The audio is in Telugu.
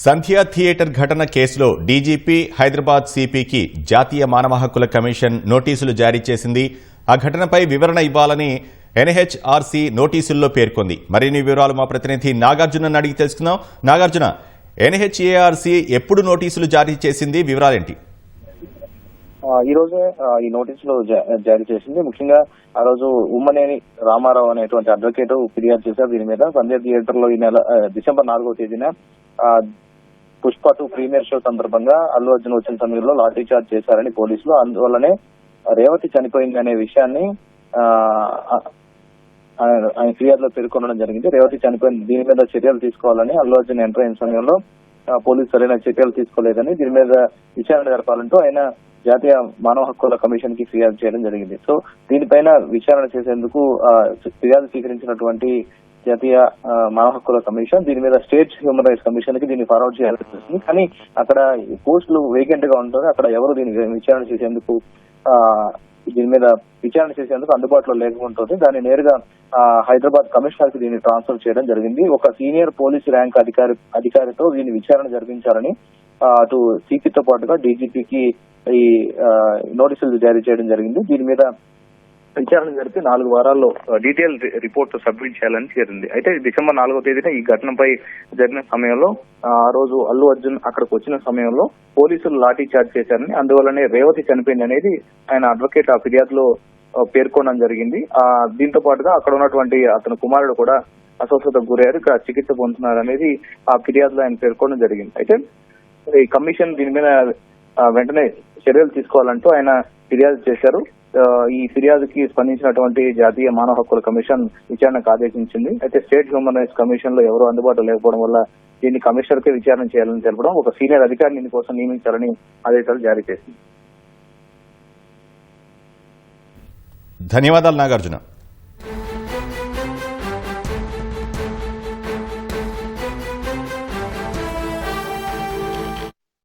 సంధ్య థియేటర్ ఘటన కేసులో డీజీపీ హైదరాబాద్ సిపికి జాతీయ మానవ హక్కుల కమిషన్ నోటీసులు జారీ చేసింది. ఆ ఘటనపై వివరణ ఇవ్వాలని ఎన్హెచ్ఆర్సీ నోటీసుల్లో పేర్కొంది. మరిన్ని వివరాలు మా ప్రతినిధి నాగార్జున అడిగి తెలుసుకుందాం. నాగార్జున, ఎన్హెచ్ఆర్సీ ఎప్పుడు నోటీసులు జారీ చేసింది, వివరాలేంటి? ఈ రోజే ఈ నోటీసులు జారీ చేసింది. ముఖ్యంగా ఆ రోజు ఉమ్మనేని రామారావు అనేటువంటి అడ్వకేట్ ఫిర్యాదు చేశారు. దీని మీద సంధ్య థియేటర్ లో ఈ నెల డిసెంబర్ 4వ తేదీన పుష్ప 2 ప్రీమియర్ షో సందర్భంగా అల్లు అర్జున్ వచ్చిన సమయంలో లాఠీ చార్జ్ చేశారని పోలీసులు, అందువల్లనే రేవతి చనిపోయింది అనే విషయాన్ని ఆయన ఫిర్యాదులో పేర్కొనడం జరిగింది. రేవతి చనిపోయింది, దీని మీద చర్యలు తీసుకోవాలని అల్లు అర్జున్ ఎంటర్ అయిన సమయంలో పోలీసు సరైన చర్యలు తీసుకోలేదని, దీని మీద విచారణ జరపాలంటూ ఆయన జాతీయ మానవ హక్కుల కమిషన్ కి ఫిర్యాదు చేయడం జరిగింది. సో దీనిపైన విచారణ చేసేందుకు ఫిర్యాదు స్వీకరించినటువంటి జాతీయ మానవ హక్కుల కమిషన్ దీని మీద స్టేట్ హ్యూమన్ రైట్స్ కమిషన్ కి దీన్ని ఫార్వర్డ్ చేయాల్సి వస్తుంది. కానీ అక్కడ పోస్టులు వేకెంట్ గా ఉంటుంది, అక్కడ ఎవరు దీన్ని విచారణ చేసేందుకు అందుబాటులో లేకుంటుంది. దాన్ని నేరుగా హైదరాబాద్ కమిషనర్ కి దీన్ని ట్రాన్స్ఫర్ చేయడం జరిగింది. ఒక సీనియర్ పోలీస్ ర్యాంక్ అధికారితో దీన్ని విచారణ జరిపించాలని అటు సిపితో పాటుగా డీజీపీకి ఈ నోటీసులు జారీ చేయడం జరిగింది. దీని మీద విచారణ జరిపి 4 వారాల్లో డీటెయిల్ రిపోర్ట్ సబ్మిట్ చేయాలని చేరింది. అయితే డిసెంబర్ 4వ తేదీన ఈ ఘటనపై జరిగిన సమయంలో ఆ రోజు అల్లు అర్జున్ అక్కడికి వచ్చిన సమయంలో పోలీసులు లాఠీ చార్జ్ చేశారని, అందువల్లనే రేవతి చనిపోయింది అనేది ఆయన అడ్వకేట్ ఆ ఫిర్యాదులో పేర్కొనడం జరిగింది. దీంతో పాటుగా అక్కడ ఉన్నటువంటి అతని కుమారుడు కూడా అస్వస్థతకు గురయ్యారు, ఇక్కడ చికిత్స పొందుతున్నారు అనేది ఆ ఫిర్యాదులో ఆయన పేర్కొనడం జరిగింది. అయితే ఈ కమిషన్ దీని మీద వెంటనే చర్యలు తీసుకోవాలంటూ ఆయన ఫిర్యాదు చేశారు. ఈ ఫిర్యాదుకి స్పందించినటువంటి జాతీయ మానవ హక్కుల కమిషన్ విచారణకు ఆదేశించింది. అయితే స్టేట్ హ్యూమన్ రైట్స్ కమిషన్ లో ఎవరు అందుబాటులో లేకపోవడం వల్ల దీన్ని కమిషనర్ కే విచారణ చేయాలని తెలపడం, ఒక సీనియర్ అధికారిని దీనికోసం నియమించాలని ఆదేశాలు జారీ చేసింది. ధన్యవాదాలు నాగార్జున.